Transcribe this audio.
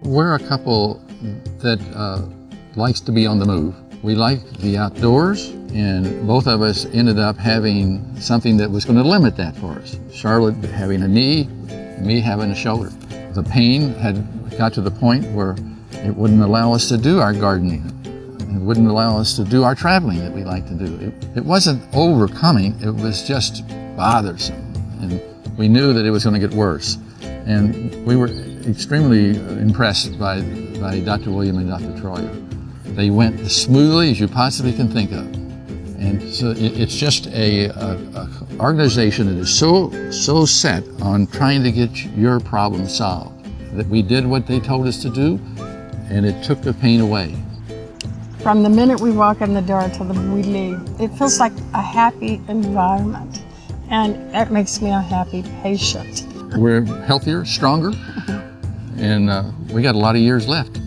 We're a couple that likes to be on the move. We like the outdoors, and both of us ended up having something that was going to limit that for us. Charlotte having a knee, me having a shoulder. The pain had got to the point where it wouldn't allow us to do our gardening. It wouldn't allow us to do our traveling that we like to do. It wasn't overcoming, it was just bothersome. And we knew that it was going to get worse. And we were extremely impressed by Dr. William and Dr. Troyer. They went as smoothly as you possibly can think of. And so it's just a organization that is so set on trying to get your problem solved that we did what they told us to do, and it took the pain away. From the minute we walk in the door till we leave, it feels like a happy environment, and that makes me a happy patient. We're healthier, stronger, and we got a lot of years left.